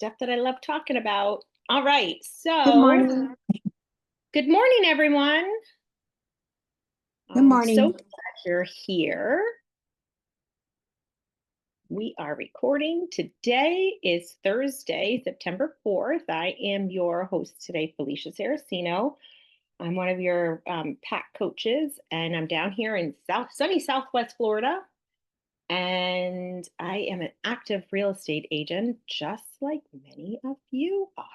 Stuff that I love talking about. All right, Good so morning. good morning, everyone. Good I'm so morning. glad you're here. We are recording. Today is Thursday, September 4th. I am your host today, Felicia Sep. I'm one of your PAC coaches, and I'm down here in sunny Southwest Florida. And I am an active real estate agent, just like many of you are.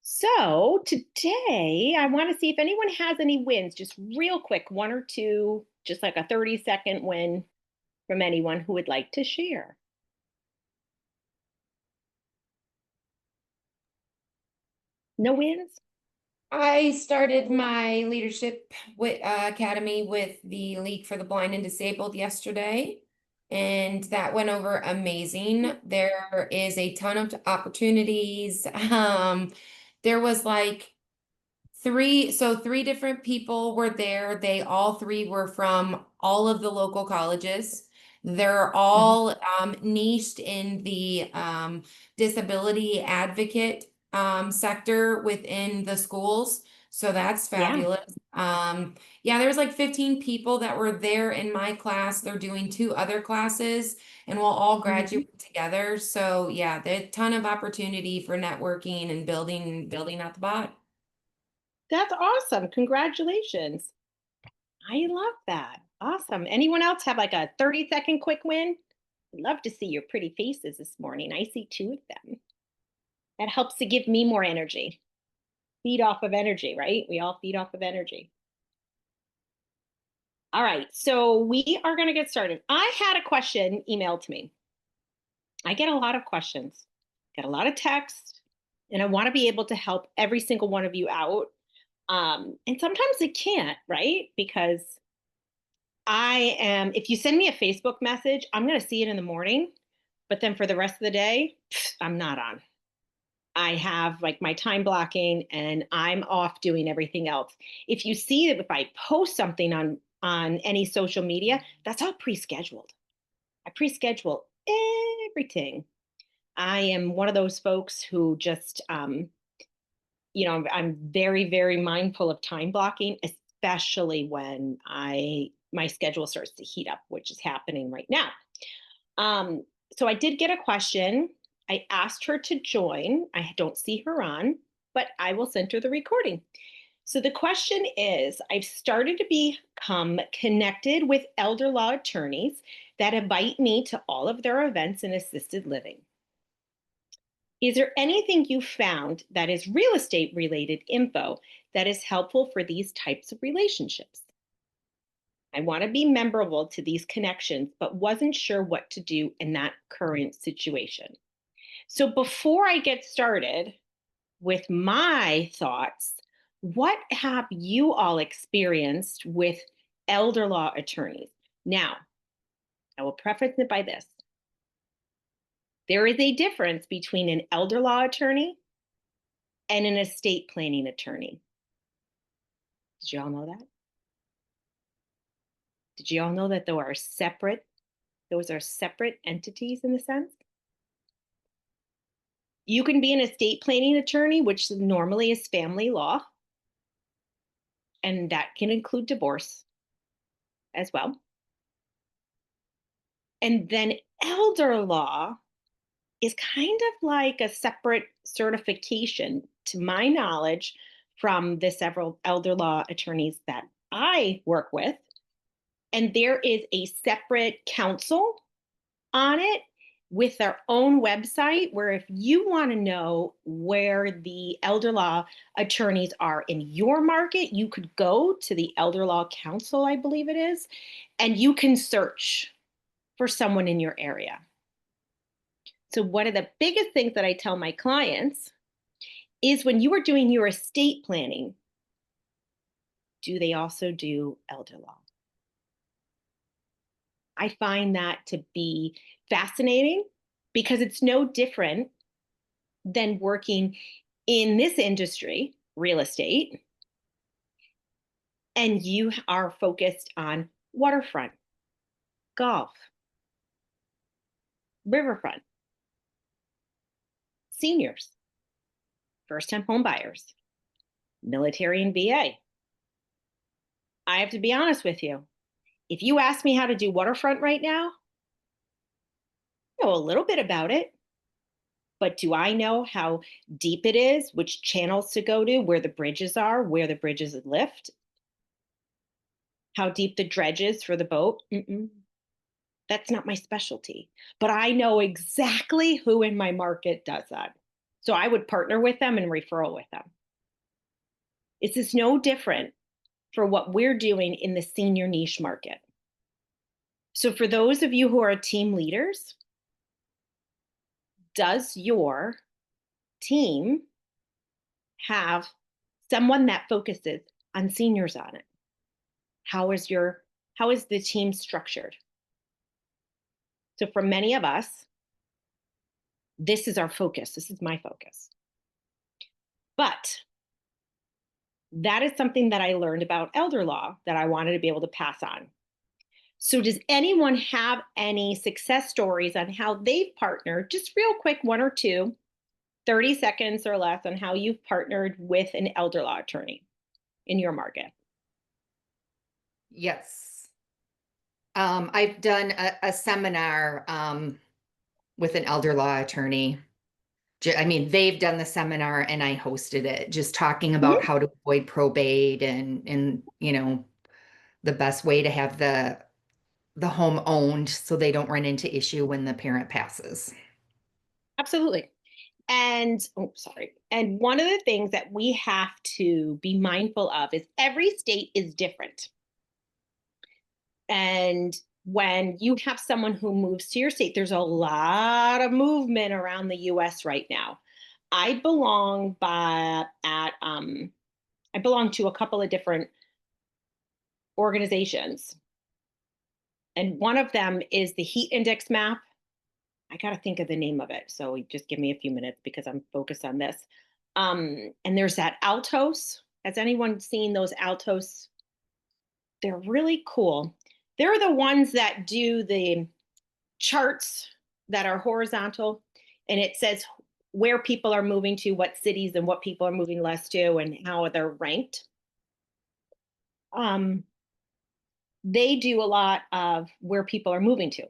So today I want to see if anyone has any wins, just real quick, one or two, just like a 30-second win from anyone who would like to share. No wins? I started my leadership academy with the League for the Blind and Disabled yesterday, and that went over amazing. There is a ton of opportunities. There was like three different people were there. They all three were from all of the local colleges. They're Mhm. all niched in the disability advocate sector within the schools. So that's Yeah. fabulous. Yeah, there's like 15 people that were there in my class. They're doing two other classes and we'll all Mhm. graduate together. So yeah, there's a ton of opportunity for networking and building out the bot. That's awesome. Congratulations. I love that. Awesome. Anyone else have like a 30-second quick win? I'd love to see your pretty faces this morning. I see two of them. That helps to give me more energy. Feed off of energy, right? We all feed off of energy. All right, so we are going to get started. I had a question emailed to me. I get a lot of questions, get a lot of text, and I want to be able to help every single one of you out. And sometimes I can't, right? Because if you send me a Facebook message, I'm going to see it in the morning, but then for the rest of the day, I'm not on. I have like my time blocking and I'm off doing everything else. If you see that if I post something on any social media, that's all pre-scheduled. I pre-schedule everything. I am one of those folks who just I'm very, very mindful of time blocking, especially when my schedule starts to heat up, which is happening right now. Um, so I did get a question. I asked her to join. I don't see her on, but I will send her the recording. So the question is, I've started to become connected with elder law attorneys that invite me to all of their events in assisted living. Is there anything you found that is real estate related info that is helpful for these types of relationships? I want to be memorable to these connections, but wasn't sure what to do in that current situation. So before I get started with my thoughts, what have you all experienced with elder law attorneys? Now, I will preface it by this. There is a difference between an elder law attorney and an estate planning attorney. Did you all know that? Did you all know that those are separate entities in a sense? You can be an estate planning attorney, which normally is family law, and that can include divorce as well. And then elder law is kind of like a separate certification, to my knowledge, from the several elder law attorneys that I work with. And there is a separate council on it with their own website where if you want to know where the elder law attorneys are in your market, you could go to the Elder Law Council, I believe it is, and you can search for someone in your area. So one of the biggest things that I tell my clients is when you are doing your estate planning, do they also do elder law? I find that to be fascinating because it's no different than working in this industry, real estate, and you are focused on waterfront, golf, riverfront. seniors, first-time home buyers, military and VA. I have to be honest with you. If you ask me how to do waterfront right now, I know a little bit about it, but do I know how deep it is, which channels to go to, where the bridges are, where the bridges lift, how deep the dredge is for the boat? That's not my specialty, but I know exactly who in my market does that. So I would partner with them and referral with them. It's just no different for what we're doing in the senior niche market. So for those of you who are team leaders, does your team have someone that focuses on seniors on it? How is the team structured? So for many of us, this is our focus. This is my focus. But that is something that I learned about elder law that I wanted to be able to pass on. So does anyone have any success stories on how they've partnered, just real quick, one or two, 30 seconds or less, on how you've partnered with an elder law attorney in your market? Yes. I've done a seminar with an elder law attorney. I mean, they've done the seminar and I hosted it, just talking about how to avoid probate and the best way to have the home owned so they don't run into issue when the parent passes. Absolutely. And And one of the things that we have to be mindful of is every state is different. And when you have someone who moves to your state, there's a lot of movement around the US right now. I belong I belong to a couple of different organizations. And one of them is the heat index map. I got to think of the name of it. So just give me a few minutes because I'm focused on this. And there's that Altos. Has anyone seen those Altos? They're really cool. They're the ones that do the charts that are horizontal, and it says where people are moving to, what cities, and what people are moving less to, and how they're ranked. They do a lot of where people are moving to.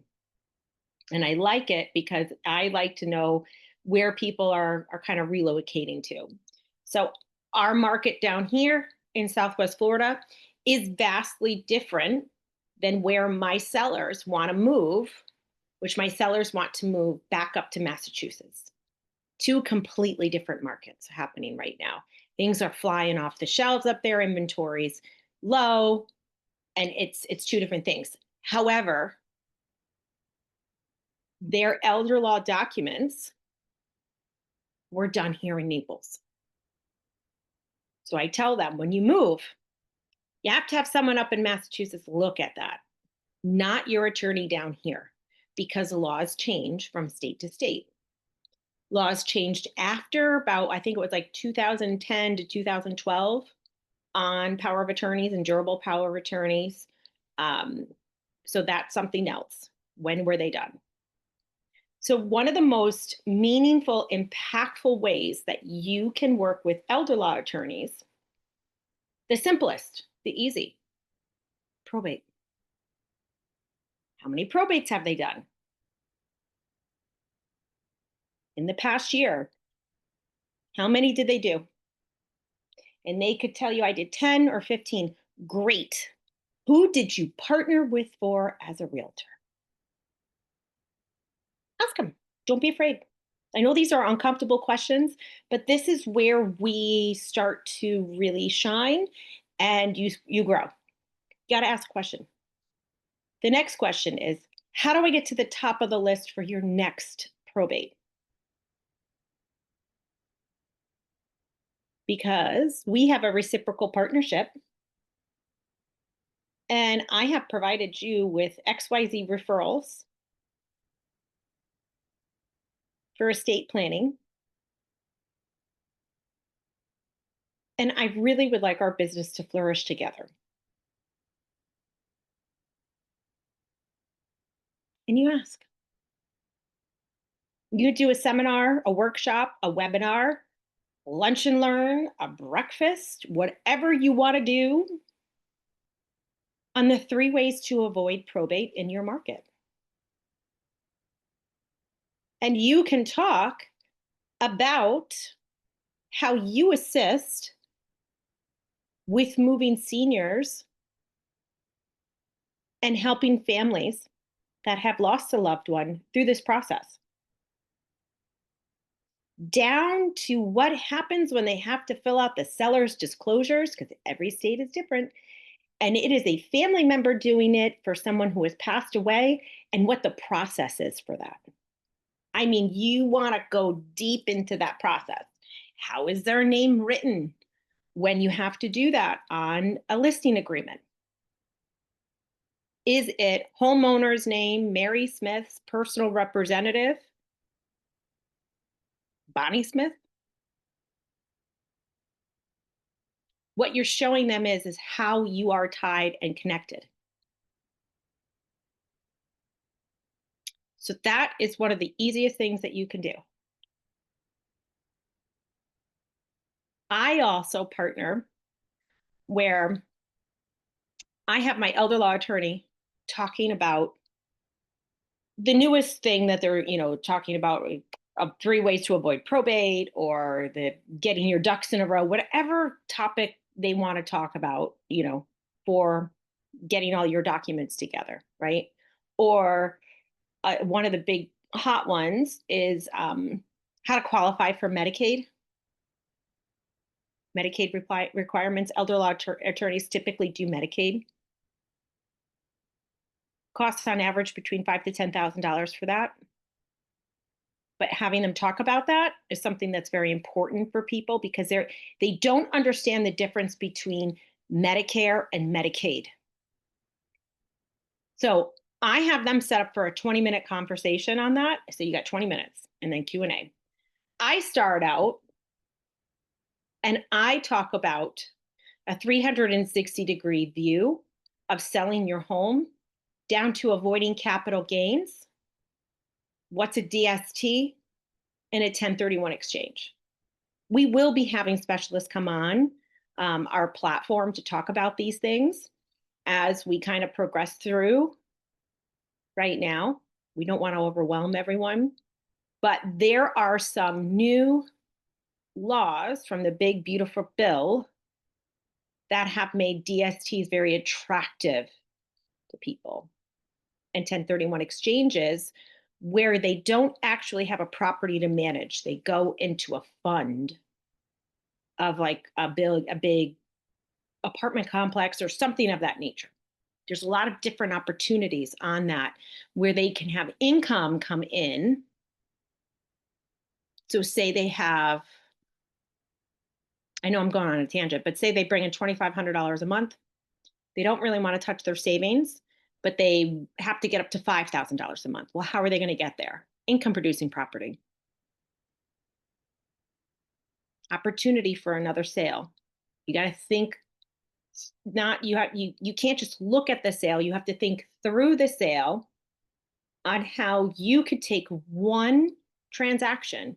And I like it because I like to know where people are kind of relocating to. So our market down here in Southwest Florida is vastly different than where my sellers want to move, which my sellers want to move back up to Massachusetts. Two completely different markets happening right now. Things are flying off the shelves up there, inventories low, and it's two different things. However, their elder law documents were done here in Naples. So I tell them, when you move, you have to have someone up in Massachusetts look at that, not your attorney down here, because the laws change from state to state. Laws changed after about, I think it was like 2010 to 2012 on power of attorneys and durable power of attorneys. So that's something else. When were they done? So one of the most meaningful, impactful ways that you can work with elder law attorneys, the simplest, the easy, probate. How many probates have they done in the past year? How many did they do? And they could tell you, I did 10 or 15. Great. Who did you partner with for as a realtor? Ask them. Don't be afraid. I know these are uncomfortable questions, but this is where we start to really shine and you grow. You got to ask a question. The next question is, how do I get to the top of the list for your next probate? Because we have a reciprocal partnership and I have provided you with XYZ referrals for estate planning. And I really would like our business to flourish together. And you ask, You do a seminar, a workshop, a webinar, lunch and learn, a breakfast, whatever you want to do on the 3 ways to avoid probate in your market. And you can talk about how you assist with moving seniors and helping families that have lost a loved one through this process. Down to what happens when they have to fill out the seller's disclosures, because every state is different. And it is a family member doing it for someone who has passed away, and what the process is for that. I mean, you want to go deep into that process. How is their name written when you have to do that on a listing agreement? Is it homeowner's name, Mary Smith's personal representative, Bonnie Smith? What you're showing them is how you are tied and connected. So that is one of the easiest things that you can do. I also partner where I have my elder law attorney talking about the newest thing that they're, talking about, 3 ways to avoid probate, or the getting your ducks in a row, whatever topic they want to talk about, for getting all your documents together, right? Or one of the big hot ones is how to qualify for Medicaid. Medicaid requirements. Elder law attorneys typically do Medicaid. Costs on average between $5,000 to $10,000 for that. But having them talk about that is something that's very important for people, because they don't understand the difference between Medicare and Medicaid. So I have them set up for a 20-minute conversation on that. So you got 20 minutes and then Q&A. I start out and I talk about a 360-degree view of selling your home, down to avoiding capital gains, what's a DST, and a 1031 exchange. We will be having specialists come on our platform to talk about these things as we kind of progress through. Right now, we don't want to overwhelm everyone, but there are some new laws from the big, beautiful bill that have made DSTs very attractive to people, and 1031 exchanges where they don't actually have a property to manage. They go into a fund of like a big apartment complex or something of that nature. There's a lot of different opportunities on that where they can have income come in. So say they have, I know I'm going on a tangent, but say they bring in $2,500 a month. They don't really want to touch their savings, but they have to get up to $5,000 a month. Well, how are they going to get there? Income producing property. Opportunity for another sale. You got to think, you can't just look at the sale. You have to think through the sale on how you could take one transaction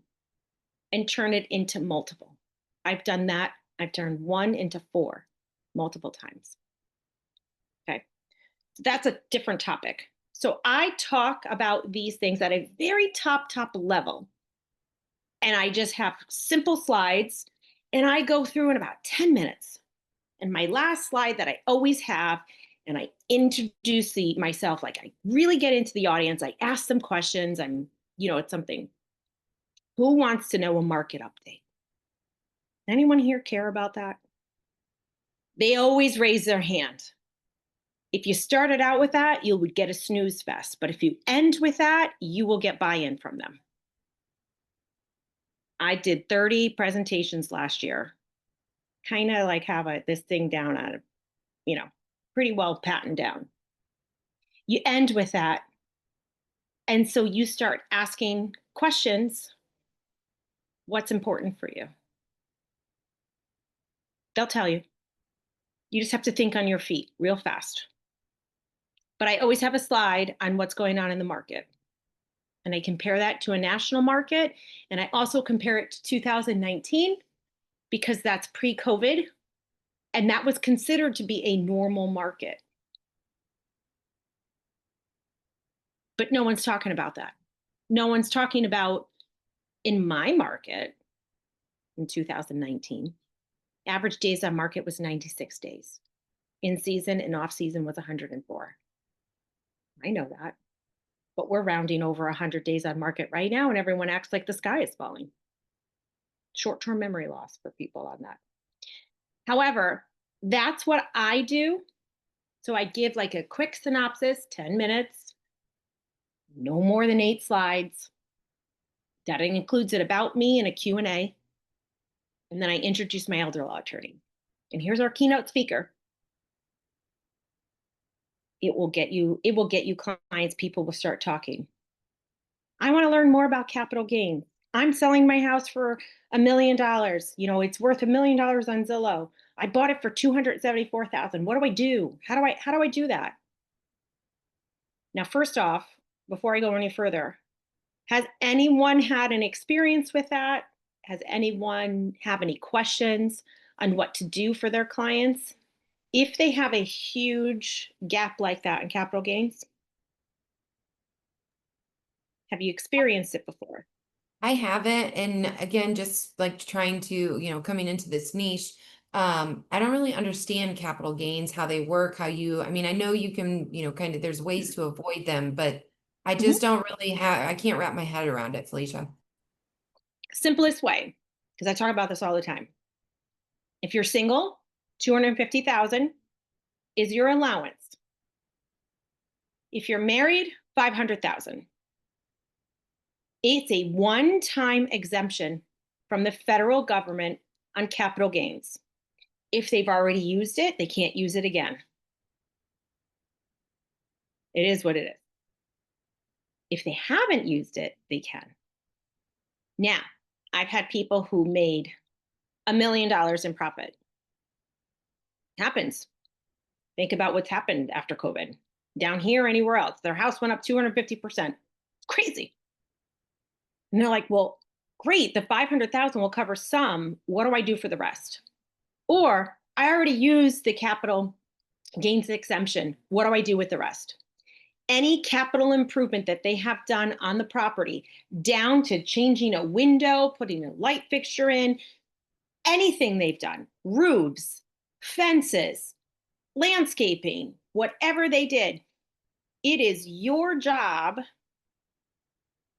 and turn it into multiple. I've done that. I've turned 1 into 4 multiple times. Okay. That's a different topic. So I talk about these things at a very top level. And I just have simple slides, and I go through in about 10 minutes. And my last slide that I always have, and I introduce myself, like I really get into the audience. I ask them questions. It's something. Who wants to know a market update? Anyone here care about that? They always raise their hand. If you started out with that, you would get a snooze fest. But if you end with that, you will get buy-in from them. I did 30 presentations last year. Kind of like have this thing down on, pretty well patterned down. You end with that. And so you start asking questions. What's important for you? They'll tell you. You just have to think on your feet real fast. But I always have a slide on what's going on in the market. And I compare that to a national market. And I also compare it to 2019 because that's pre-COVID. And that was considered to be a normal market. But no one's talking about that. No one's talking about in my market in 2019, average days on market was 96 days. In season and off season was 104. I know that. But we're rounding over 100 days on market right now, and everyone acts like the sky is falling. Short-term memory loss for people on that. However, that's what I do. So I give like a quick synopsis, 10 minutes, no more than 8 slides. That includes it about me and a Q&A. And then I introduce my elder law attorney. And here's our keynote speaker. It will get you clients. People will start talking. I want to learn more about capital gains. I'm selling my house for $1 million. You know, it's worth $1 million on Zillow. I bought it for $274,000. What do I do? How do I do that? Now, first off, before I go any further, has anyone had an experience with that? Has anyone have any questions on what to do for their clients if they have a huge gap like that in capital gains? Have you experienced it before? I haven't, and again, just like trying to, coming into this niche, I don't really understand capital gains, how they work, I mean, I know you can, kind of, there's ways to avoid them, but I just don't really I can't wrap my head around it, Felicia. Simplest way, because I talk about this all the time. If you're single, 250,000 is your allowance. If you're married, 500,000. It's a one-time exemption from the federal government on capital gains. If they've already used it, they can't use it again. It is what it is. If they haven't used it, they can. Now, I've had people who made $1 million in profit. It happens. Think about what's happened after COVID. Down here, anywhere else, their house went up 250%. Crazy. And they're like, well, great, the 500,000 will cover some. What do I do for the rest? Or I already used the capital gains exemption. What do I do with the rest? Any capital improvement that they have done on the property, down to changing a window, putting a light fixture in, anything they've done, roofs, fences, landscaping, whatever they did, it is your job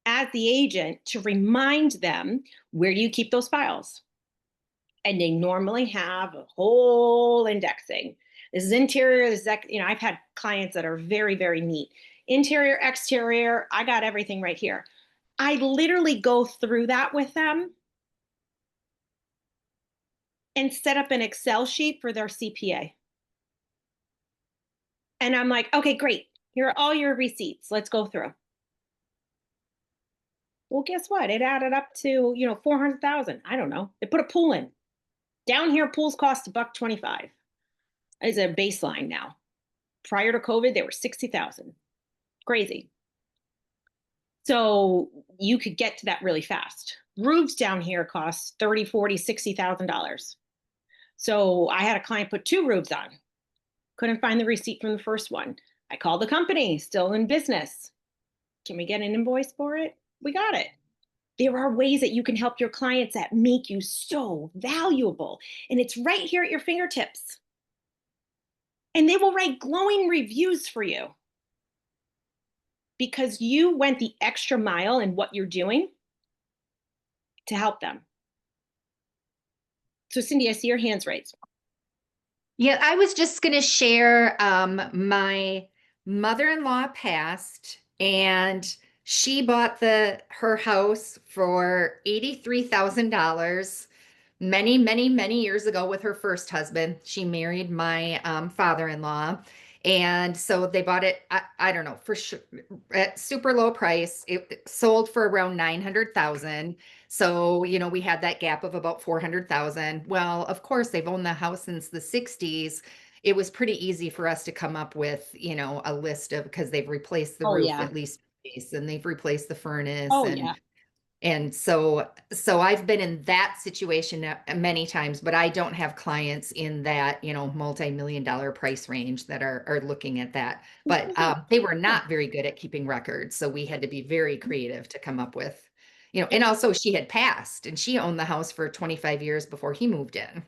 as the agent to remind them, where do you keep those files? And they normally have a whole indexing. This is interior, this is, I've had clients that are very, very neat. Interior, exterior, I got everything right here. I literally go through that with them and set up an Excel sheet for their CPA. And I'm like, okay, great. Here are all your receipts. Let's go through. Well, guess what? It added up to, 400,000. I don't know. They put a pool in. Down here, pools cost $125. It's a baseline now. Prior to COVID, they were 60,000. Crazy. So you could get to that really fast. Roofs down here cost $30, $40, $60,000. So I had a client put 2 roofs on. Couldn't find the receipt from the first one. I called the company, still in business. Can we get an invoice for it? We got it. There are ways that you can help your clients that make you so valuable. And it's right here at your fingertips. And they will write glowing reviews for you because you went the extra mile in what you're doing to help them. So Cindy, I see your hands raised. Yeah, I was just going to share, my mother-in-law passed and she bought her house for $83,000 many, many, many years ago with her first husband. She married my father-in-law. And so they bought it, I don't know, for sure, at super low price. It sold for around 900,000. So, we had that gap of about 400,000. Well, of course, they've owned the house since the 60s. It was pretty easy for us to come up with, a list of, because they've replaced the roof Yeah. at least space and they've replaced the furnace Oh, yeah. and so I've been in that situation many times, but I don't have clients in that, multi-million dollar price range that are looking at that. But they were not very good at keeping records. So we had to be very creative to come up with, and also she had passed and she owned the house for 25 years before he moved in.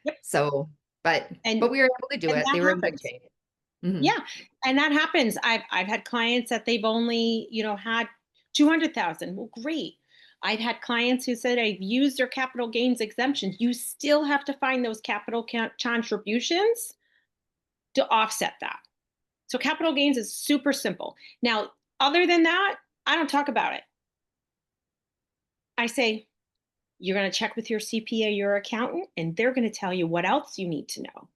Yep. So, but And we were able to do it. that They were in good happens. shape. Mhm. Yeah, and that happens. I've had clients that they've only, had 200,000. Well, great. I've had clients who said I've used their capital gains exemptions. You still have to find those capital contributions to offset that. So capital gains is super simple. Now, other than that, I don't talk about it. I say, you're going to check with your CPA, your accountant, and they're going to tell you what else you need to know.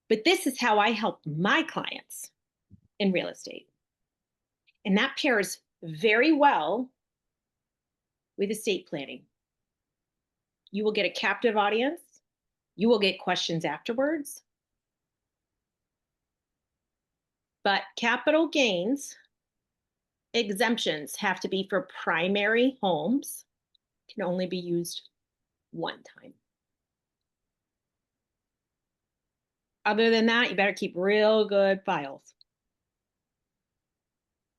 But this is how I help my clients in real estate. And that pairs very well with estate planning. You will get a captive audience. You will get questions afterwards. But capital gains exemptions have to be for primary homes, can only be used one time. Other than that, you better keep real good files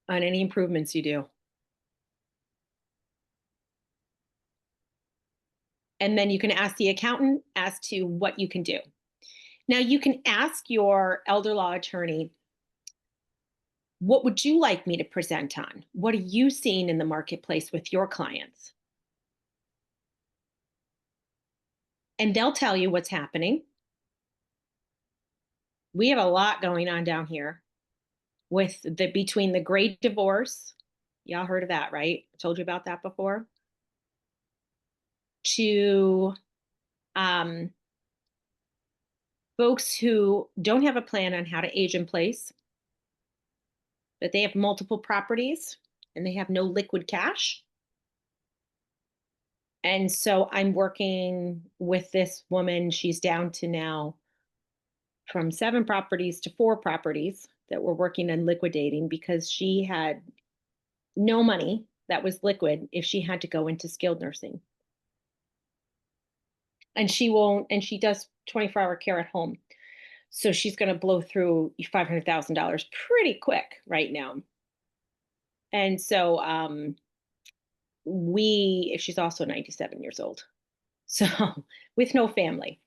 on any improvements you do. And then you can ask the accountant as to what you can do. Now, you can ask your elder law attorney, what would you like me to present on? What are you seeing in the marketplace with your clients? And they'll tell you what's happening. We have a lot going on down here with between the great divorce. Y'all heard of that, right? I told you about that before. To um, folks who don't have a plan on how to age in place, that they have multiple properties and they have no liquid cash. And so I'm working with this woman. She's down to now from 7 properties to 4 properties that we're working on liquidating because she had no money that was liquid if she had to go into skilled nursing. And she won't, and she does 24-hour care at home. So she's going to blow through $500,000 pretty quick right now. And so she's also 97 years old. So with no family.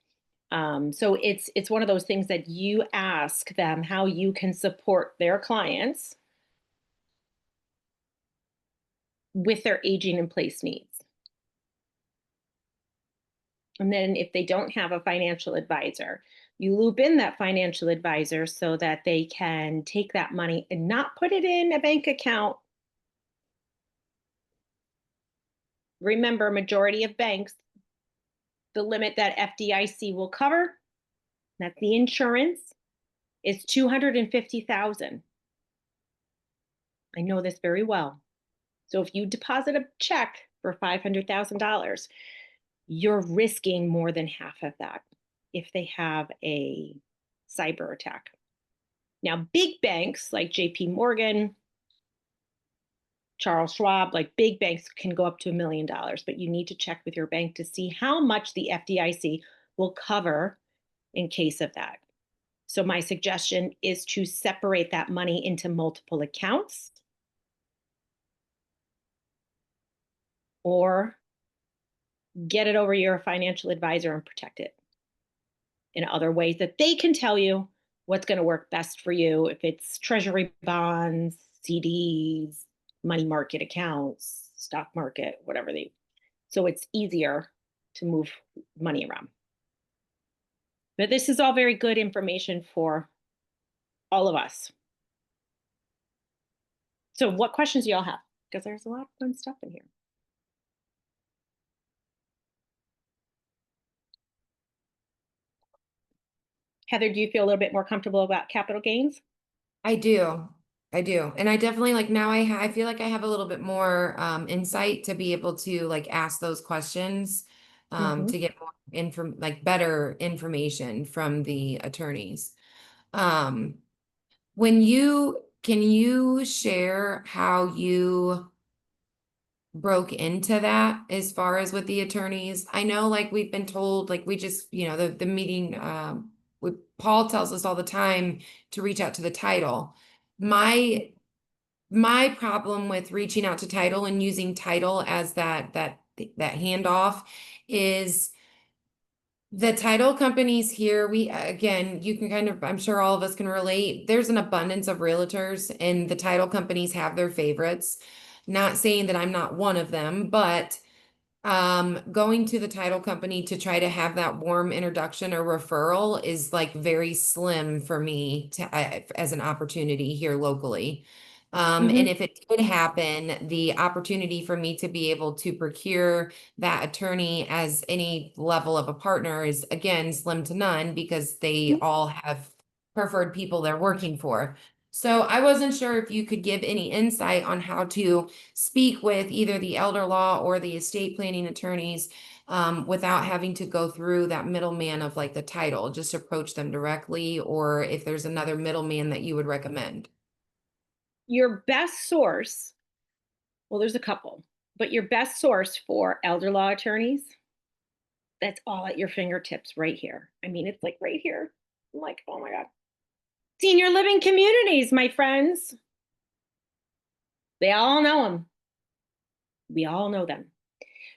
So it's one of those things that you ask them how you can support their clients with their aging in place needs. And then if they don't have a financial advisor, you loop in that financial advisor so that they can take that money and not put it in a bank account. Remember, majority of banks, the limit that FDIC will cover, that's the insurance, is $250,000. I know this very well. So if you deposit a check for $500,000, you're risking more than half of that if they have a cyber attack. Now, big banks like JP Morgan, Charles Schwab, like big banks can go up to $1 million, but you need to check with your bank to see how much the FDIC will cover in case of that. So my suggestion is to separate that money into multiple accounts or get it over your financial advisor and protect it in other ways that they can tell you what's going to work best for you. If it's treasury bonds, CDs, money market accounts, stock market, whatever so it's easier to move money around. But this is all very good information for all of us. So what questions do y'all have? Because there's a lot of fun stuff in here. Heather, do you feel a little bit more comfortable about capital gains? I do. I do. And I definitely like now I feel like I have a little bit more insight to be able to like ask those questions to get more better information from the attorneys. When you Can you share how you broke into that as far as with the attorneys? I know like we've been told, like we just, the meeting, with Paul tells us all the time to reach out to the title. My problem with reaching out to title and using title as that handoff is the title companies here, we, again, you can kind of, I'm sure all of us can relate. There's an abundance of realtors and the title companies have their favorites. Not saying that I'm not one of them, but going to the title company to try to have that warm introduction or referral is like very slim for me to as an opportunity here locally. And if it did happen, the opportunity for me to be able to procure that attorney as any level of a partner is again slim to none because they all have preferred people they're working for. So I wasn't sure if you could give any insight on how to speak with either the elder law or the estate planning attorneys without having to go through that middleman of like the title, just approach them directly, or if there's another middleman that you would recommend. Your best source, well, there's a couple, but your best source for elder law attorneys, that's all at your fingertips right here. I mean, it's like right here. I'm like, oh my God. Senior living communities, my friends. They all know them. We all know them.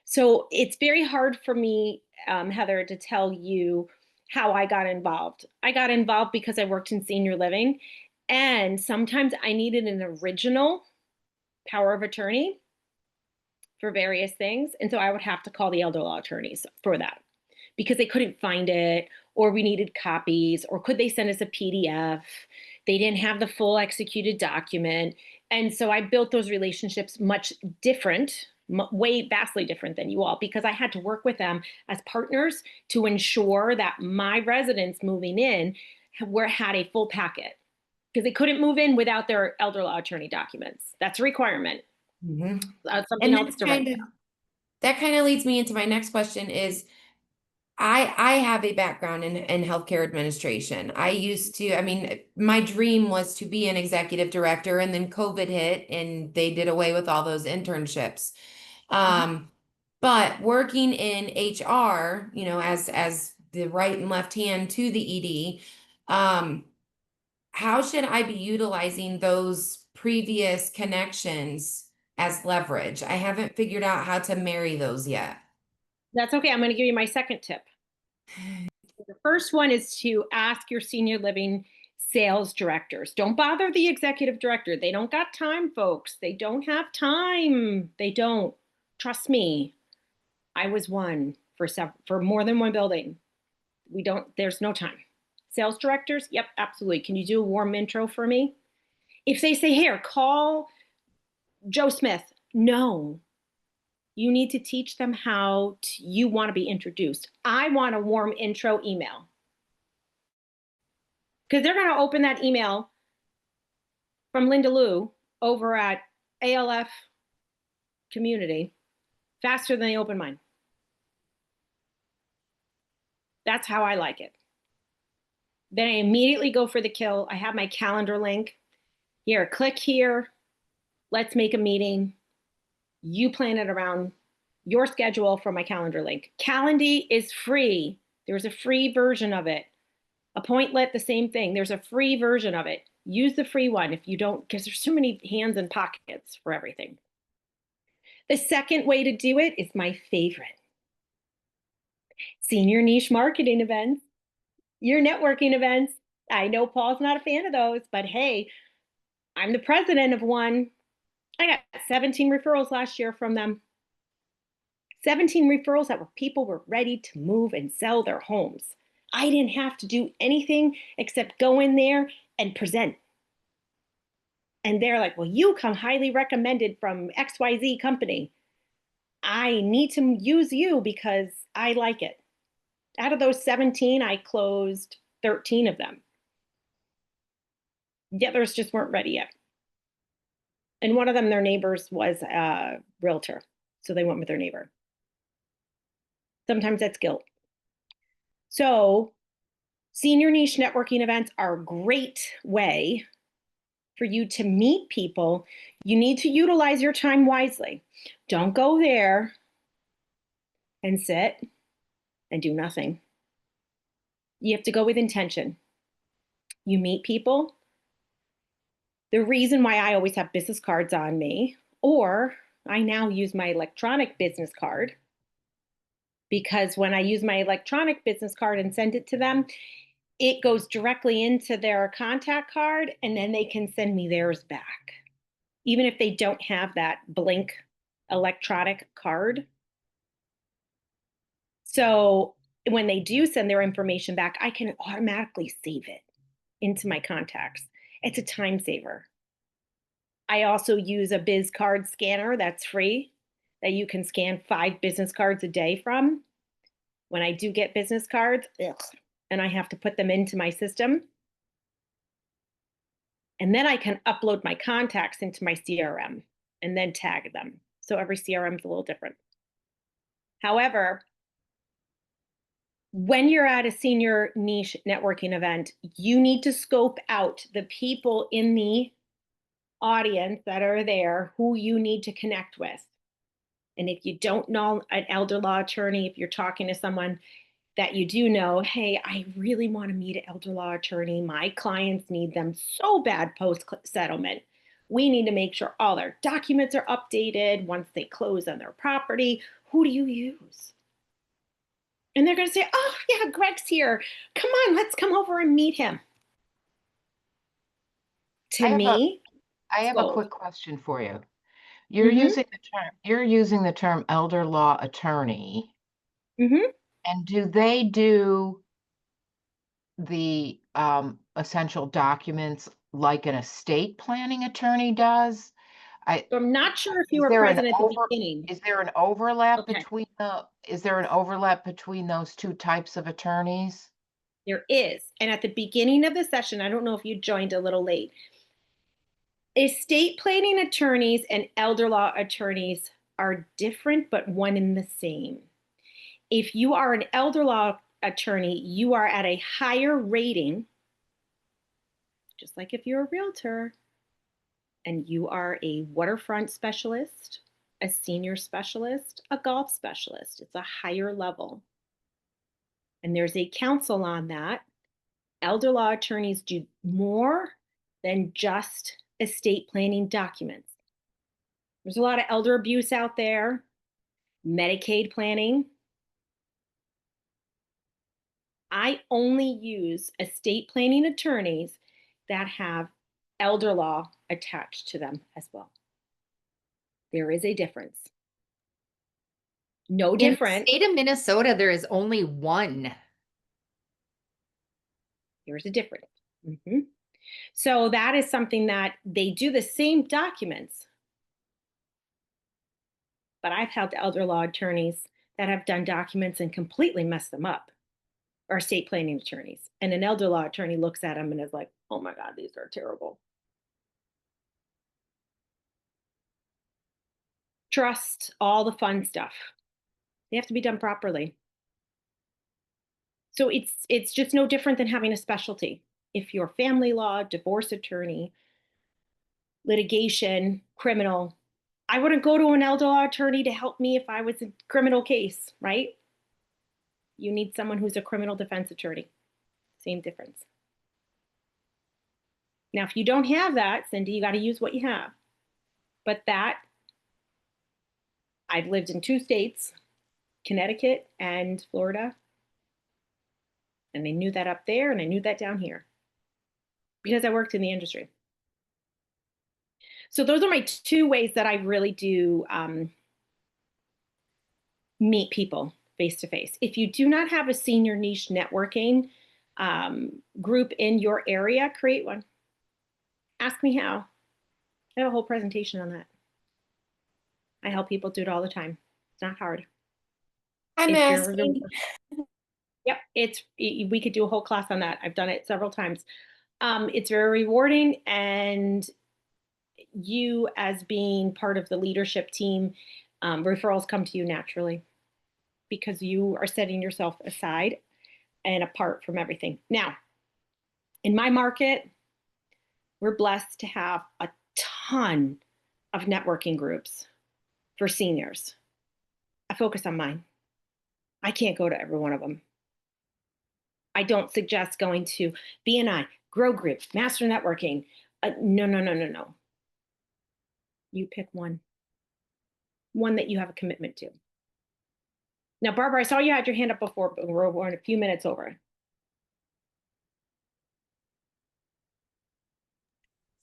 So it's very hard for me, Heather, to tell you how I got involved. I got involved because I worked in senior living, and sometimes I needed an original power of attorney for various things. And so I would have to call the elder law attorneys for that because they couldn't find it, or we needed copies, or could they send us a PDF? They didn't have the full executed document. And so I built those relationships much different, way vastly different than you all, because I had to work with them as partners to ensure that my residents moving in had a full packet, because they couldn't move in without their elder law attorney documents. That's a requirement. Something And else to write down. that kind of leads me into my next question is I have a background in healthcare administration. I used to, I mean, my dream was to be an executive director, and then COVID hit and they did away with all those internships. But working in HR, as the right and left hand to the ED, how should I be utilizing those previous connections as leverage? I haven't figured out how to marry those yet. That's okay. I'm going to give you my second tip. The first one is to ask your senior living sales directors. Don't bother the executive director. They don't got time, folks. They don't have time. They don't. Trust me. I was one for more than one building. There's no time. Sales directors, yep, absolutely. Can you do a warm intro for me? If they say, here, call Joe Smith. No, you need to teach them how you want to be introduced. I want a warm intro email. Because they're going to open that email from Linda Lou over at ALF Community faster than they open mine. That's how I like it. Then I immediately go for the kill. I have my calendar link. Here, click here. Let's make a meeting. You plan it around your schedule from my calendar link. Calendly is free. There's a free version of it. Appointlet, the same thing. There's a free version of it. Use the free one if you don't, because there's too many hands and pockets for everything. The second way to do it is my favorite. Senior niche marketing events, your networking events. I know Paul's not a fan of those, but hey, I'm the president of one. I got 17 referrals last year from them. 17 referrals that people were ready to move and sell their homes. I didn't have to do anything except go in there and present. And they're like, well, you come highly recommended from XYZ company. I need to use you because I like it. Out of those 17, I closed 13 of them. The others just weren't ready yet. And one of them, their neighbors was a realtor. So they went with their neighbor. Sometimes that's guilt. So senior niche networking events are a great way for you to meet people, you need to utilize your time wisely. Don't go there and sit and do nothing. You have to go with intention. You meet people. The reason why I always have business cards on me, or I now use my electronic business card, because when I use my electronic business card and send it to them, it goes directly into their contact card, and then they can send me theirs back. Even if they don't have that Blink electronic card. So when they do send their information back, I can automatically save it into my contacts. It's a time saver. I also use a biz card scanner that's free, that you can scan 5 business cards a day from. When I do get business cards, and I have to put them into my system, and then I can upload my contacts into my CRM and then tag them. So every CRM is a little different. However, when you're at a senior niche networking event, you need to scope out the people in the audience that are there who you need to connect with. And if you don't know an elder law attorney, if you're talking to someone that you do know, hey, I really want to meet an elder law attorney. My clients need them so bad post settlement. We need to make sure all their documents are updated once they close on their property. Who do you use? And they're going to say, oh, yeah, Greg's here. Come on, let's come over and meet him. To me, I have a gold. quick question for you. You're using the term elder law attorney, and do they do the essential documents like an estate planning attorney does? So I'm not sure if you Is were there present at the beginning. is there an overlap Okay. between those two types of attorneys? There is. And at the beginning of the session, I don't know if you joined a little late, estate planning attorneys and elder law attorneys are different, but one and the same. If you are an elder law attorney, you are at a higher rating, just like if you're a realtor, and you are a waterfront specialist, a senior specialist, a golf specialist. It's a higher level. And there's a council on that. Elder law attorneys do more than just estate planning documents. There's a lot of elder abuse out there, Medicaid planning. I only use estate planning attorneys that have elder law attached to them as well. There is a difference. No different. In the state of Minnesota, there is only one. Here's a difference. So that is something that they do the same documents. But I've helped elder law attorneys that have done documents and completely messed them up, or estate planning attorneys. And an elder law attorney looks at them and is like, oh my God, these are terrible. Trust, all the fun stuff. They have to be done properly. So it's just no different than having a specialty. If you're family law, divorce attorney, litigation, criminal, I wouldn't go to an elder law attorney to help me if I was a criminal case, right? You need someone who's a criminal defense attorney. Same difference. Now, if you don't have that, Cindy, you got to use what you have. But that, I've lived in 2 states, Connecticut and Florida. And I knew that up there and I knew that down here because I worked in the industry. So those are my 2 ways that I really do meet people face to face. If you do not have a senior niche networking group in your area, create one. Ask me how. I have a whole presentation on that. I help people do it all the time. It's not hard. I'm asking. Yep, we could do a whole class on that. I've done it several times. It's very rewarding, and you as being part of the leadership team, referrals come to you naturally because you are setting yourself aside and apart from everything. Now, in my market, We're blessed to have a ton of networking groups for seniors. I focus on mine. I can't go to every one of them. I don't suggest going to BNI, Grow Group, Master Networking. No. You pick one that you have a commitment to. Now, Barbara, I saw you had your hand up before, but we're a few minutes over.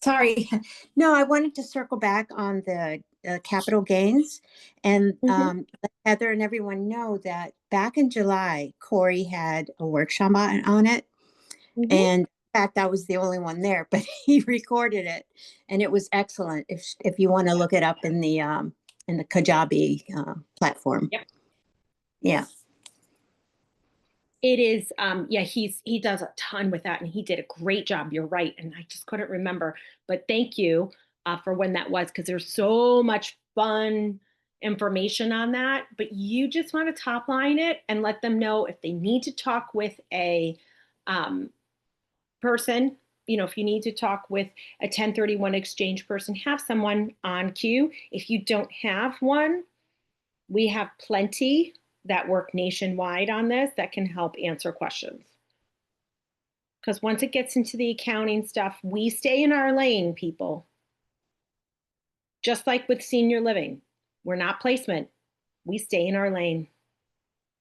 Sorry. No, I wanted to circle back on the capital gains and let Heather and everyone know that back in July, Corey had a workshop on it. And in fact, I was the only one there, but he recorded it and it was excellent. If you want to look it up in the Kajabi platform. Yep. Yeah. It is, yeah, he does a ton with that and he did a great job. You're right. And I just couldn't remember, but thank you for when that was, because there's so much fun information on that, but you just want to top line it and let them know if they need to talk with a person, if you need to talk with a 1031 exchange person, have someone on queue. If you don't have one, we have plenty that work nationwide on this that can help answer questions. Because once it gets into the accounting stuff, we stay in our lane, people. Just like with senior living, we're not placement. We stay in our lane.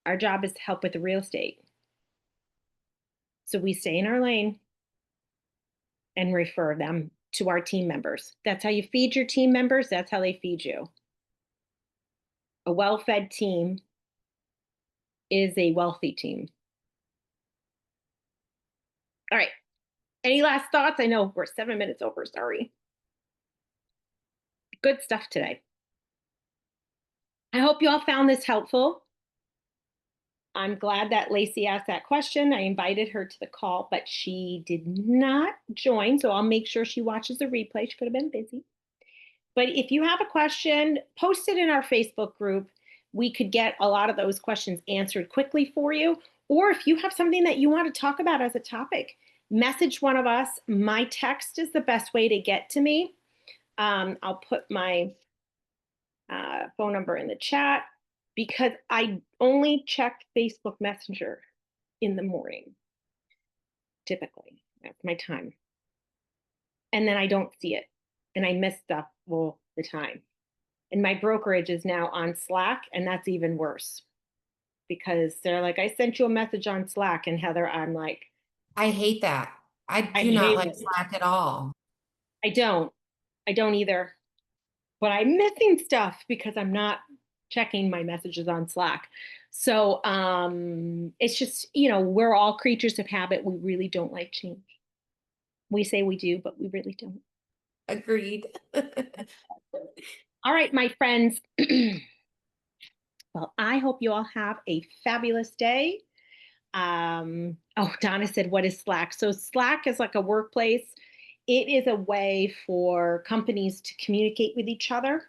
Our job is to help with the real estate. So we stay in our lane and refer them to our team members. That's how you feed your team members. That's how they feed you. A well-fed team is a wealthy team. All right. Any last thoughts? I know we're 7 minutes over, sorry. Good stuff today. I hope you all found this helpful. I'm glad that Lacey asked that question. I invited her to the call, but she did not join, so I'll make sure she watches the replay. She could have been busy. But if you have a question, post it in our Facebook group. We could get a lot of those questions answered quickly for you. Or if you have something that you want to talk about as a topic, message one of us. My text is the best way to get to me. I'll put my phone number in the chat because I only check Facebook Messenger in the morning, typically. That's my time. And then I don't see it. And I miss stuff all the time. And my brokerage is now on Slack, and that's even worse because they're like, I sent you a message on Slack, and Heather, I'm like, I hate that. I do not like Slack at all. I don't either. But I'm missing stuff because I'm not checking my messages on Slack. So it's just, we're all creatures of habit. We really don't like change. We say we do, but we really don't. Agreed. All right, my friends. Well, I hope you all have a fabulous day. Donna said, what is Slack? So Slack is like a workplace. It is a way for companies to communicate with each other.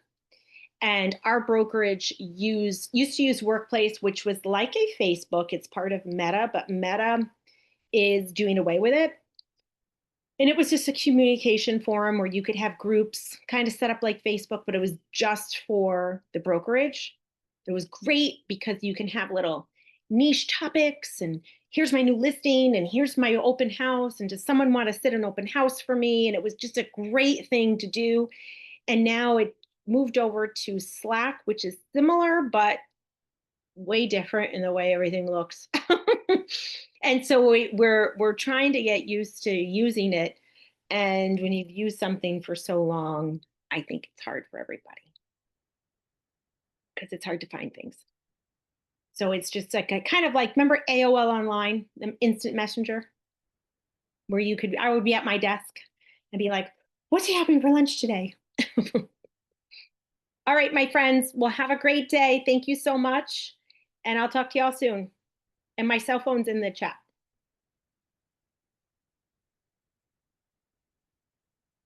And our brokerage used to use Workplace, which was like a Facebook. It's part of Meta, but Meta is doing away with it. And it was just a communication forum where you could have groups kind of set up like Facebook, but it was just for the brokerage. It was great because you can have little niche topics and here's my new listing and here's my open house. And does someone want to sit an open house for me? And it was just a great thing to do. And now it moved over to Slack, which is similar, but way different in the way everything looks. And so we're trying to get used to using it. And when you've used something for so long, I think it's hard for everybody because it's hard to find things. So it's just like a kind of like, remember AOL Online, the instant messenger, where I would be at my desk and be like, what's happening for lunch today? All right, my friends, well, have a great day. Thank you so much. And I'll talk to y'all soon. And my cell phone's in the chat.